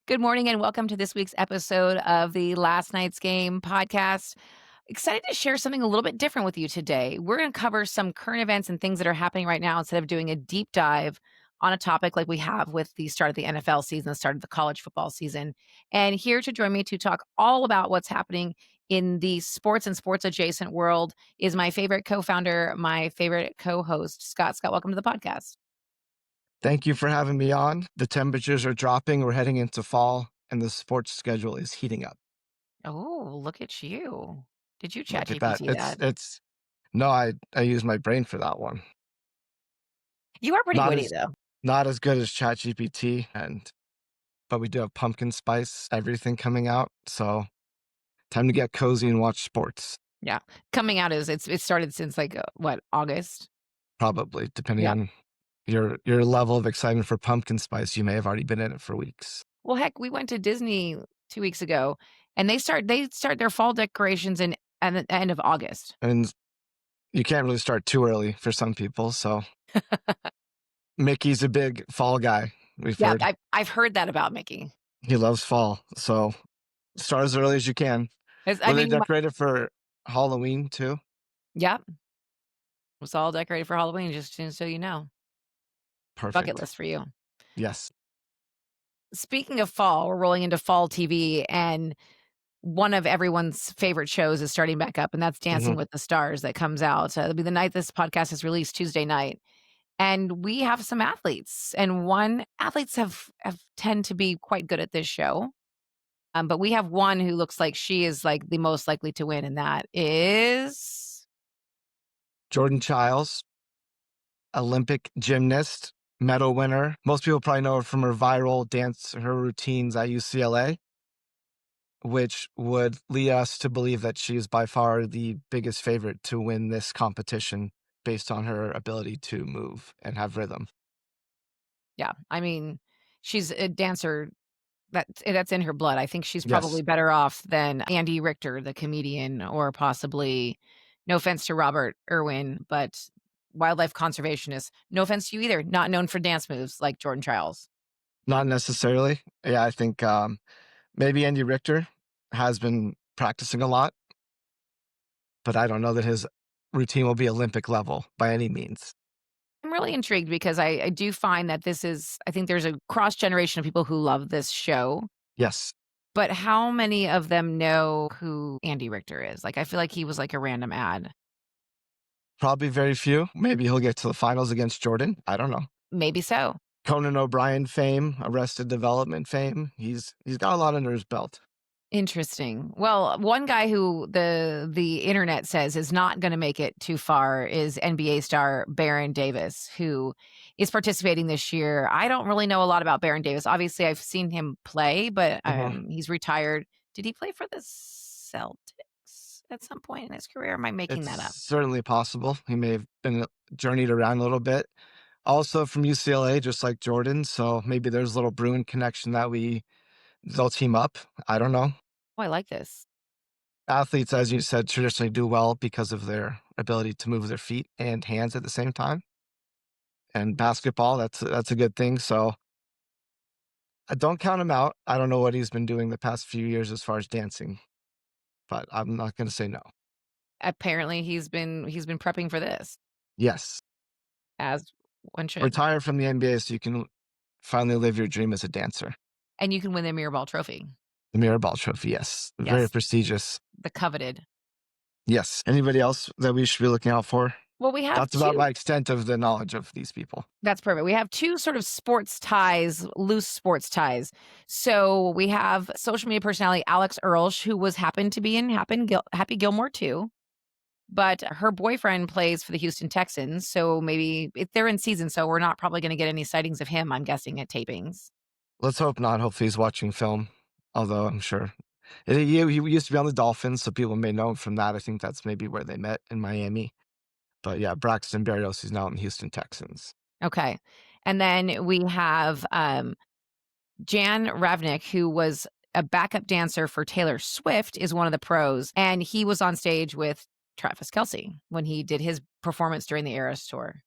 Good morning and welcome to this week's episode of the Last Night's Game podcast. Excited to share something a little bit different with you today. We're going to cover some current events and things that are happening right now instead of doing a deep dive on a topic like we have with the start of the NFL season, the start of the college football season. And here to join me to talk all about what's happening in the sports and sports adjacent world is my favorite co-founder, my favorite co-host, Scott. Scott, welcome to the podcast. Thank you for having me on. The temperatures are dropping. We're heading into fall, and the sports schedule is heating up. Oh, look at you. Did you chat Look at that. GPT It's that? it's no, I use my brain for that one. You are pretty Not witty as though. not as good as ChatGPT, but we do have pumpkin spice everything coming out. So time to get cozy and watch sports. Yeah. Coming out is it started since like, what, August? Probably depending Yeah. on your level of excitement for pumpkin spice. You may have already been in it for weeks. Well, heck, we went to Disney 2 weeks ago, and they start their fall decorations in at the end of August. And you can't really start too early for some people. So Mickey's a big fall guy. We've Yeah, heard I've heard that about Mickey. he loves fall. So start as early as you can. It's I Were they mean, my decorated for Halloween too? Yep, it was all decorated for Halloween, just so you know. Bucket Perfect. list for you. Yes. Speaking of fall, we're rolling into fall TV, and one of everyone's favorite shows is starting back up, and that's Dancing Mhm. with the Stars that comes out. It'll be the night this podcast is released, Tuesday night. And we have some athletes, and one athletes have tend to be quite good at this show. But we have one who looks like she is like the most likely to win, and that is Jordan Chiles, Olympic gymnast, medal winner. Most people probably know her from her viral dance, her routines at UCLA, which would lead us to believe that she is by far the biggest favorite to win this competition based on her ability to move and have rhythm. yeah. I mean, she's a dancer that's in her blood. I think she's Yes. probably better off than Andy Richter, the comedian, or possibly, no offense to Robert Irwin, but wildlife conservationist. No offense to you either. Not known for dance moves like Jordan Chiles. Not necessarily. Yeah, I think maybe Andy Richter has been practicing a lot, but I don't know that his routine will be Olympic level by any means. I'm really intrigued because I do find that I think there's a cross generation of people who love this show, Yes, but how many of them know who Andy Richter is? Like, I feel like he was like a random ad. probably very few. Maybe he'll get to the finals against Jordan. I don't know. Maybe so. Conan O'Brien fame, Arrested Development fame. He's got a lot under his belt. Interesting. Well, one guy who the internet says is not gonna make it too far is NBA star Baron Davis, who is participating this year. I don't really know a lot about Baron Davis. Obviously, I've seen him play, but, Mhm. he's retired. Did he play for the Celtics at some point in his career? Am I making It's that up? certainly possible. He may have been journeyed around a little bit. Also from UCLA, just like Jordan. So maybe there's a little Bruin connection that they'll team up. I don't know. Oh, I like this. Athletes, as you said, traditionally do well because of their ability to move their feet and hands at the same time. And basketball, that's a good thing. So I don't count him out. I don't know what he's been doing the past few years as far as dancing, but I'm not going to say no. Apparently, he's been prepping for this, Yes, as one should. retire from the NBA so you can finally live your dream as a dancer. And you can win the Mirror Ball trophy. The Mirrorball Trophy, yes, very Yes, prestigious. the coveted. Yes. Anybody else that we should be looking out for? Well, we have That's about 2. my extent of the knowledge of these people. That's perfect. We have 2 sort of sports ties, loose sports ties. So, we have social media personality Alex Earlsh, who happened to be in Happy Gilmore too, but her boyfriend plays for the Houston Texans, so maybe if they're in season, so we're not probably gonna get any sightings of him, I'm guessing, at tapings. Let's hope not. Hopefully, he's watching film, although I'm sure. He used to be on the Dolphins, so people may know him from that. I think that's maybe where they met in Miami. But yeah, Braxton Berrios, he's now in Houston Texans. Okay. And then we have, Jan Ravnik, who was a backup dancer for Taylor Swift, is one of the pros, and he was on stage with Travis Kelce when he did his performance during the Eras Tour.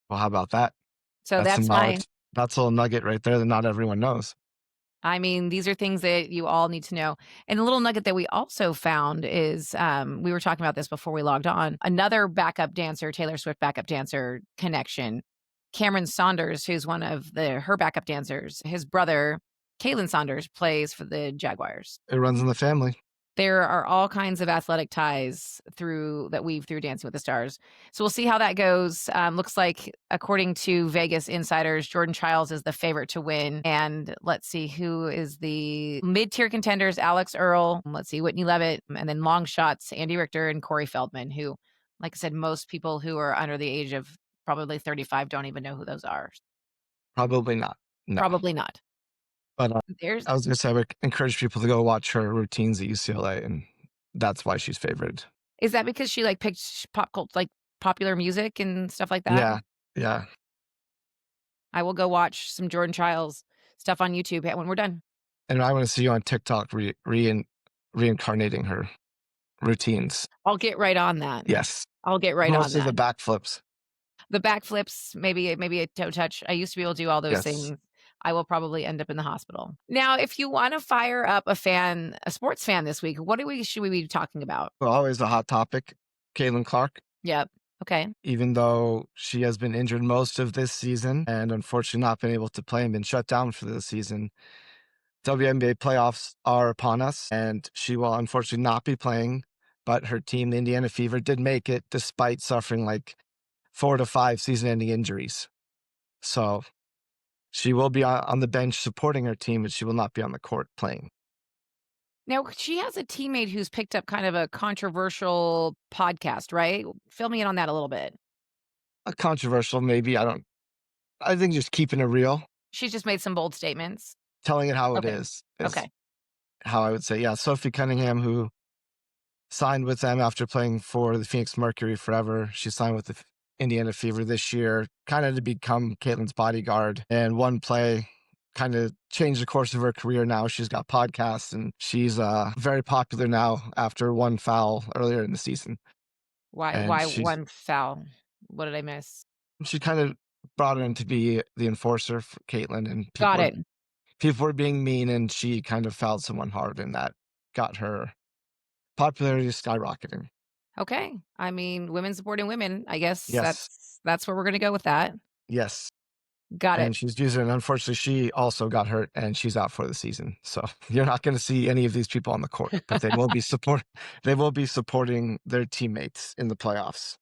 Well, how about that? So That's some that's my knowledge. That's a little nugget right there that not everyone knows. I mean, these are things that you all need to know. And a little nugget that we also found is we were talking about this before we logged on. Another backup dancer, Taylor Swift backup dancer connection, Cameron Saunders, who's one of her backup dancers, his brother, Kalen Saunders, plays for the Jaguars. It runs in the family. There are all kinds of athletic ties that weave through Dancing with the Stars. So we'll see how that goes. Looks like, according to Vegas insiders, Jordan Chiles is the favorite to win. And let's see who is the mid-tier contenders: Alex Earl, let's see, Whitney Levitt, and then long shots, Andy Richter and Corey Feldman, who, like I said, most people who are under the age of probably 35 don't even know who those are. Probably not. No. Probably not. But There's I was gonna say, I would encourage people to go watch her routines at UCLA, and that's why she's favored. Is that because she like picked popular music and stuff like that? Yeah, yeah. I will go watch some Jordan Chiles stuff on YouTube when we're done. And I want to see you on TikTok reincarnating her routines. I'll get right on that. Yes, I'll get right on mostly the that. backflips. The backflips, maybe a toe touch. I used to be able to do all those Yes, things. I will probably end up in the hospital. Now, if you wanna fire up a sports fan this week, should we be talking about? well, always a hot topic. Caitlin Clark, Yep. Okay. even though she has been injured most of this season and unfortunately not been able to play and been shut down for the season, WNBA playoffs are upon us, and she will unfortunately not be playing. But her team, the Indiana Fever, did make it despite suffering like 4 to 5 season-ending injuries. So she will be on the bench supporting her team, but she will not be on the court playing. Now, she has a teammate who's picked up kind of a controversial podcast, right? Fill me in on that a little bit. A controversial, maybe. I think just keeping it real, She's just made some bold statements. telling it how it Okay. is Okay. how I would say. Yeah, Sophie Cunningham, who signed with them after playing for the Phoenix Mercury forever. She signed with the Indiana Fever this year, kind of to become Caitlin's bodyguard. And one play kind of changed the course of her career. Now she's got podcasts and she's very popular now after one foul earlier in the season. And Why one foul? What did I miss? she kind of brought her in to be the enforcer for Caitlin, and Got it. people were being mean, and she kind of fouled someone hard, and that got her popularity skyrocketing. Okay. I mean, women supporting women. I guess Yes, that's where we're gonna go with that. yes. Got it. And she's using it. Unfortunately, she also got hurt and she's out for the season. So you're not going to see any of these people on the court, but they will be supporting their teammates in the playoffs.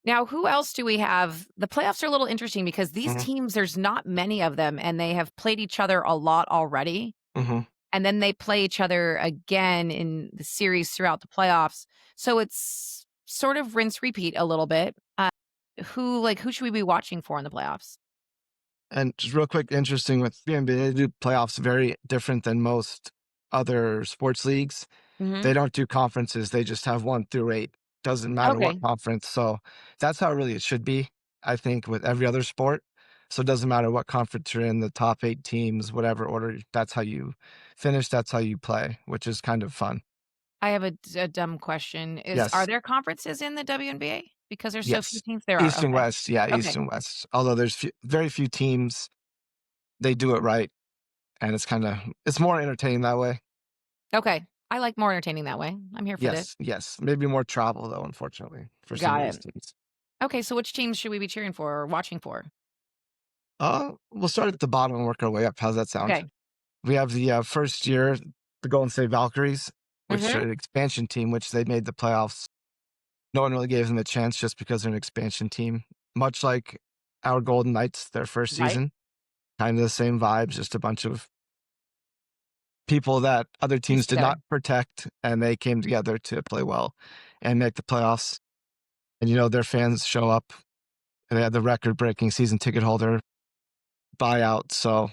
Now, who else do we have? The playoffs are a little interesting because these Mhm, teams, there's not many of them, and they have played each other a lot already. mhm. And then they play each other again in the series throughout the playoffs. So it's sort of rinse repeat a little bit. Who should we be watching for in the playoffs? And just real quick, interesting with the NBA, they do playoffs very different than most other sports leagues. Mhm. They don't do conferences. They just have 1 through 8. Doesn't matter what Okay. conference. So that's how really it should be, I think, with every other sport. So it doesn't matter what conference you're in, the top 8 teams, whatever order, that's how you finish, that's how you play, which is kind of fun. I have a dumb question. Are Yes, there conferences in the WNBA? Because there's so few yes. teams there are. East and Okay. West, yeah, East Okay. and West. Although there's very few teams, they do it right, and it's more entertaining that way. Okay. I like more entertaining that way. I'm here for this. Yes, yes. Maybe more travel though, unfortunately, for some of Got these it. teams. Okay, so which teams should we be cheering for or watching for? We'll start at the bottom and work our way up. How's that sound? Okay. We have the first year, the Golden State Valkyries, which are Mhm. an expansion team, which they made the playoffs. No one really gave them a chance just because they're an expansion team. Much like our Golden Knights, their first Right. season, kind of the same vibes, just a bunch of people that other Piece teams did together. not protect, and they came together to play well and make the playoffs. And their fans show up. And they had the record-breaking season ticket holder buyout, so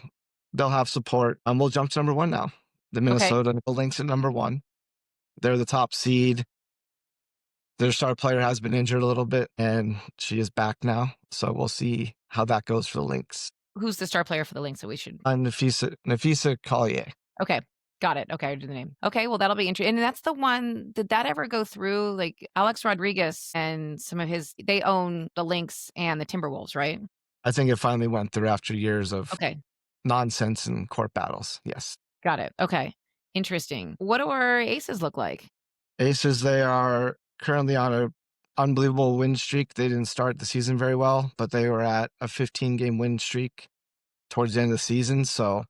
they'll have support. We'll jump to number 1 now. The Okay. Minnesota Lynx at number 1. They're the top seed. Their star player has been injured a little bit, and she is back now, so we'll see how that goes for the Lynx. Who's the star player for the Lynx that we should Nafisa Collier. Okay. Got it. Okay, I do the name. Okay, well, that'll be interesting. And that's the one did that ever go through? Like, Alex Rodriguez and some of his they own the Lynx and the Timberwolves, right? I think it finally went through after years of Okay. nonsense and court battles. Yes. Got it. Okay. Interesting. What do our aces look like? Aces, they are currently on a unbelievable win streak. They didn't start the season very well, but they were at a 15-game win streak towards the end of the season. So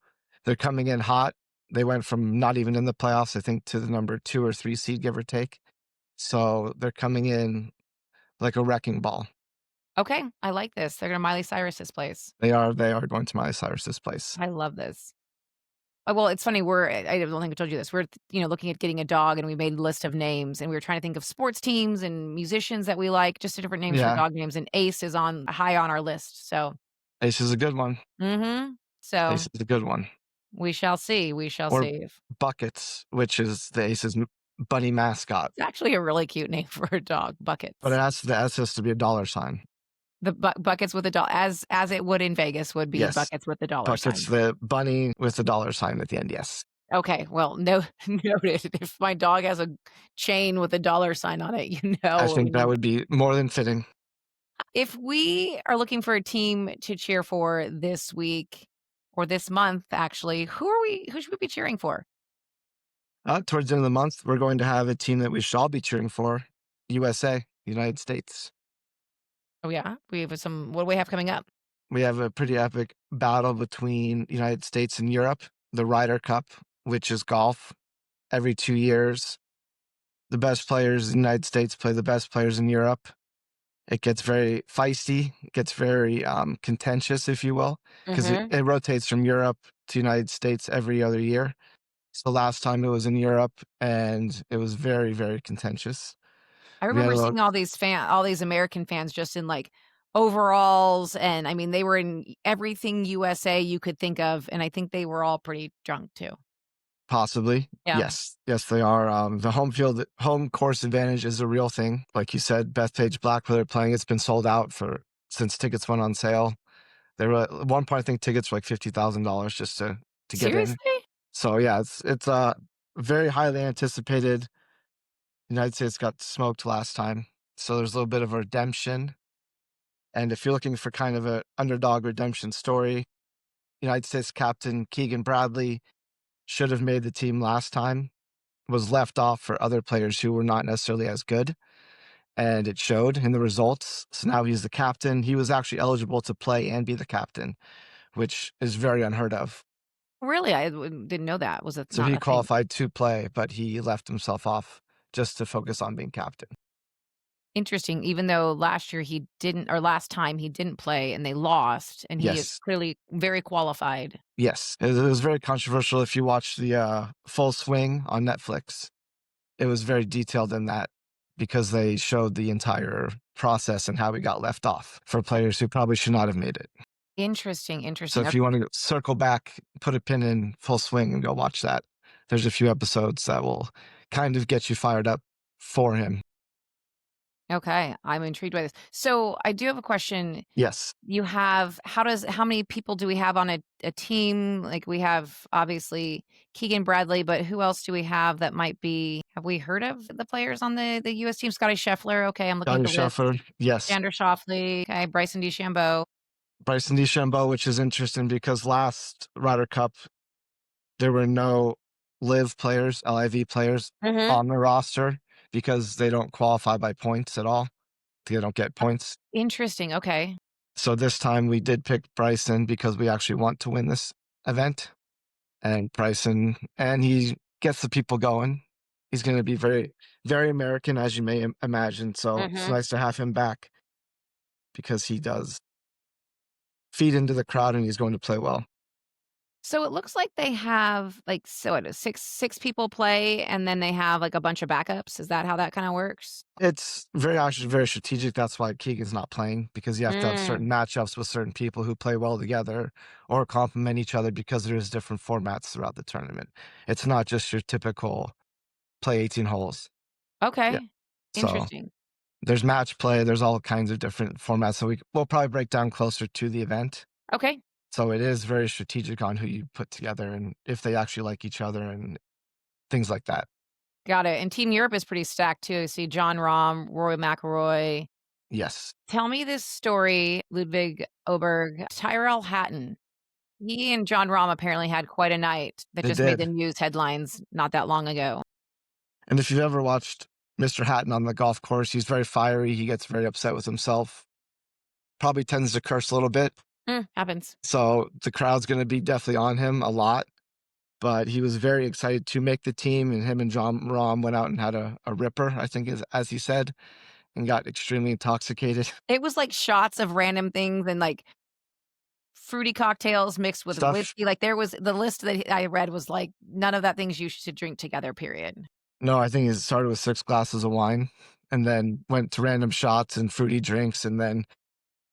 they're coming in hot. They went from not even in the playoffs, I think, to the number 2 or 3 seed, give or take. So they're coming in like a wrecking ball. Okay. I like this. They're going to Miley Cyrus this place. They are going to Miley Cyrus's place. I love this. Well, it's funny. I don't think I told you this. We're, looking at getting a dog and we made a list of names and we were trying to think of sports teams and musicians that we like, just different names for Yeah, dog names. And Ace is on high on our list. So, Ace is a good one. so Ace is a good one. we shall see. We shall Or see. Buckets, which is the Aces bunny mascot, It's actually a really cute name for a dog, but Buckets. the S has to be a dollar sign. The buckets with a dollar, as it would in Vegas, would be Yes, buckets with the dollar Buckets, sign. the bunny with the dollar sign at the end, yes. Okay, well, no, noted. If my dog has a chain with a dollar sign on it, I we think that need. would be more than fitting. If we are looking for a team to cheer for this week or this month, actually, who should we be cheering for? Towards the end of the month, we're going to have a team that we should all be cheering for, USA, United States. Oh, yeah? We have what do we have coming up? We have a pretty epic battle between United States and Europe, the Ryder Cup, which is golf. Every 2 years, the best players in the United States play the best players in Europe. It gets very feisty. It gets very contentious, if you will, because it, Mhm. it rotates from Europe to United States every other year. So last time it was in Europe, and it was very, very contentious. I We had remember a little seeing all these American fans just in, like, overalls, and, I mean, they were in everything USA you could think of, and I think they were all pretty drunk too. possibly. Yeah. Yes, yes, they are. The home course advantage is a real thing. Like you said, Bethpage Black, where they're playing, it's been sold out since tickets went on sale. They were at one point, I think tickets were like $50,000 just to get in. Seriously? So yeah, it's very highly anticipated. United States got smoked last time, so there's a little bit of a redemption. And if you're looking for kind of a underdog redemption story, United States captain Keegan Bradley should have made the team last time, was left off for other players who were not necessarily as good, and it showed in the results. So now he's the captain. He was actually eligible to play and be the captain, which is very unheard of. Really? I didn't know that. Was it So not he a thing? qualified to play, but he left himself off just to focus on being captain. Interesting, even though last time he didn't play and they lost, and he is Yes. clearly very qualified. Yes. It was very controversial if you watch the Full Swing on Netflix. It was very detailed in that because they showed the entire process and how we got left off for players who probably should not have made it. Interesting, So interesting. if you want to circle back, put a pin in Full Swing and go watch that. There's a few episodes that will kind of get you fired up for him. Okay, I'm intrigued by this. So I do have a question. Yes. How many people do we have on a team? Like, we have obviously Keegan Bradley, but who else do we have that might be, have we heard of the players on the US team? Scotty Scheffler. Okay, I'm looking at Johnny the list. Scheffler. Yes. Xander Schauffele. Okay, Bryson DeChambeau. Bryson DeChambeau, which is interesting because last Ryder Cup, there were no LIV players Mhm. on the roster because they don't qualify by points at all. They don't get points. Interesting. Okay. So this time we did pick Bryson because we actually want to win this event. And Bryson, and he gets the people going. He's going to be very, very American, as you may imagine. So it's Mhm. nice to have him back because he does feed into the crowd and he's going to play well. So it looks like they have, like, so what, six people play, and then they have, like, a bunch of backups? Is that how that kinda works? It's actually very strategic. That's why Keegan's not playing because you have to have Mm, certain matchups with certain people who play well together or complement each other because there's different formats throughout the tournament. It's not just your typical play 18 holes. Yeah. okay. So Interesting. there's match play. There's all kinds of different formats. So we'll probably break down closer to the event. Okay, So it is very strategic on who you put together and if they actually like each other and things like that. got it, and Team Europe is pretty stacked too. I see John Rahm, Rory McIlroy. Yes. Tell me this story, Ludwig Oberg, Tyrell Hatton. He and John Rahm apparently had quite a night that They just made the did. news headlines not that long ago. And if you've ever watched Mr. Hatton on the golf course, he's very fiery. He gets very upset with himself. Probably tends to curse a little bit. Happens. So the crowd's going to be definitely on him a lot. But he was very excited to make the team, and him and John Rahm went out and had a ripper, I think, as he said, and got extremely intoxicated. It was like shots of random things and, like, fruity cocktails mixed with Stuff. whiskey, like, there was the list that I read was like, none of that things you should drink together, period. No, I think it started with 6 glasses of wine and then went to random shots and fruity drinks. And then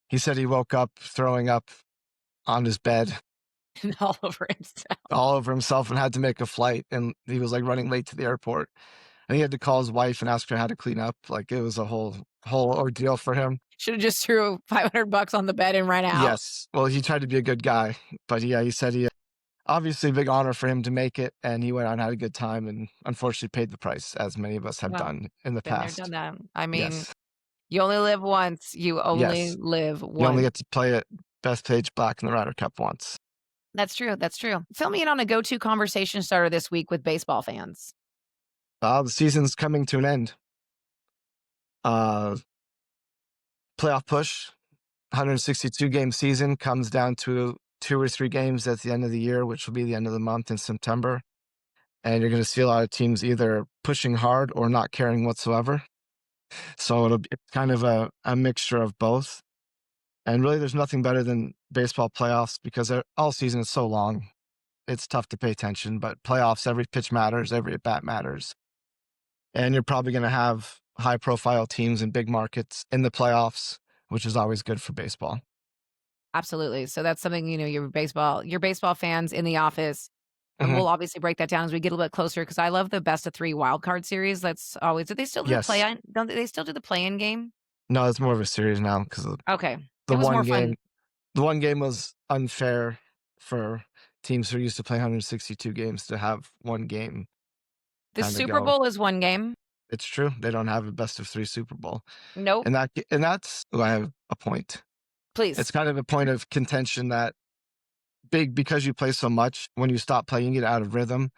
he said he woke up throwing up on his bed And all over himself. all over himself and had to make a flight. And he was like running late to the airport. And he had to call his wife and ask her how to clean up. Like it was a whole ordeal for him. Should've just threw $500 on the bed and ran out. Yes. Well, he tried to be a good guy, but yeah, he said he obviously a big honor for him to make it, and he went out and had a good time and unfortunately paid the price, as many of us have Well, done in the been there, done past. that. I mean, Yes. you only live once. You only Yes. live You only once. get to play at best page black in the Ryder Cup once. That's true, that's true. Fill me in on a go-to conversation starter this week with baseball fans. The season's coming to an end. Uh, Playoff push, 162 game season comes down to 2 or 3 games at the end of the year, which will be the end of the month in September. And you're going to see a lot of teams either pushing hard or not caring whatsoever. So it's kind of a mixture of both. And really, there's nothing better than baseball playoffs because all season is so long. It's tough to pay attention, but playoffs, every pitch matters, every at bat matters. And you're probably going to have high profile teams in big markets in the playoffs, which is always good for baseball. Absolutely. So that's something, your baseball fans in the office, and Hmm. we'll obviously break that down as we get a little bit closer because I love the best of 3 wild card series. That's always do they still do the Yes. play-in? Don't they still do the play-in game? No, it's more of a series now because Okay. the It was one more fun. game, the one game was unfair for teams who are used to play 162 games to have one game The kind of Super go. Bowl is 1 game. It's true. They don't have a best of 3 Super Bowl. Nope. And that's I have a point. It's Please. kind of a point of contention that big because you play so much, when you stop playing, you get out of rhythm.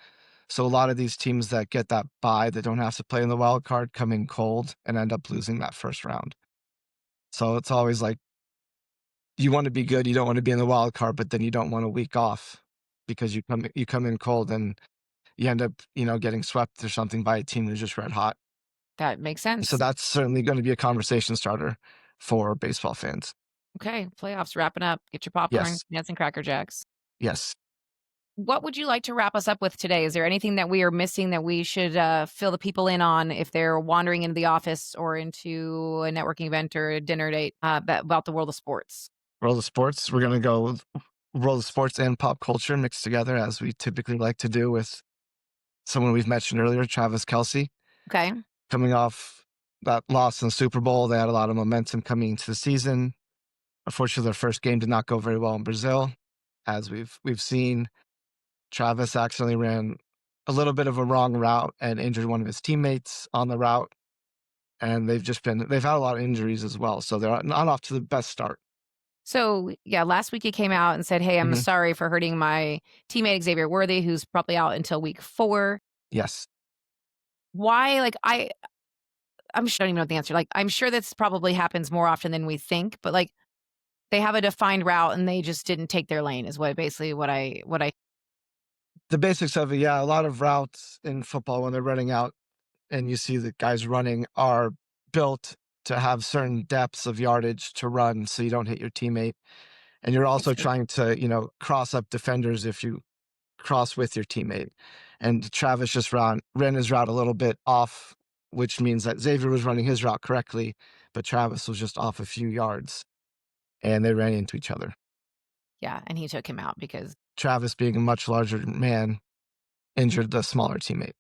So a lot of these teams that get that bye that don't have to play in the wild card come in cold and end up losing that first round. So it's always like you want to be good, you don't want to be in the wild card, but then you don't want a week off because you come in cold and you end up, getting swept or something by a team who's just red hot. That makes So sense. that's certainly going to be a conversation starter for baseball fans. Okay, playoffs wrapping up. Get your popcorn, Yes. nuts, and Cracker Jacks. Yes. What would you like to wrap us up with today? Is there anything that we are missing that we should fill the people in on if they're wandering into the office or into a networking event or a dinner date about the world of sports? World of sports. We're going to go with world of sports and pop culture mixed together as we typically like to do with someone we've mentioned earlier, Travis Kelce. Okay. Coming off that loss in the Super Bowl, they had a lot of momentum coming into the season. Unfortunately, their first game did not go very well in Brazil. As we've seen, Travis accidentally ran a little bit of a wrong route and injured one of his teammates on the route. And they've had a lot of injuries as well. So they're not off to the best start. So, yeah, last week he came out and said, "Hey, I'm Mhm. sorry for hurting my teammate Xavier Worthy, who's probably out until week 4." Yes. Why? Like, I'm sure I don't even know the answer. Like, I'm sure this probably happens more often than we think, but like, they have a defined route and they just didn't take their lane, is what basically what I. The basics of it, yeah, a lot of routes in football when they're running out and you see the guys running are built to have certain depths of yardage to run so you don't hit your teammate. And you're Makes also sense. trying to, cross up defenders if you cross with your teammate. And Travis just ran his route a little bit off, which means that Xavier was running his route correctly, but Travis was just off a few yards and they ran into each other. Yeah, and he took him out because Travis, being a much larger man, injured the smaller teammate.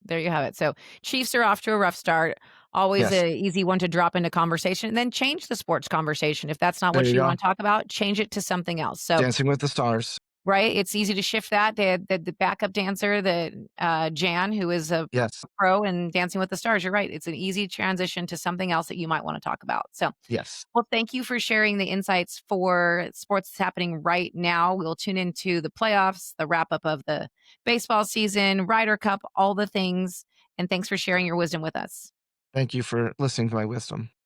there you have it. So, Chiefs are off to a rough start. Always Yes. a easy one to drop into conversation, and then change the sports conversation. If that's not There what you you go. wanna talk about, change it to something else. So, Dancing with the Stars. right? It's easy to shift that. The backup dancer, Jan, who is a Yes. pro in Dancing with the Stars. You're right. It's an easy transition to something else that you might want to talk about. So, Yes. well, thank you for sharing the insights for sports that's happening right now. We'll tune into the playoffs, the wrap up of the baseball season, Ryder Cup, all the things. And thanks for sharing your wisdom with us. Thank you for listening to my wisdom.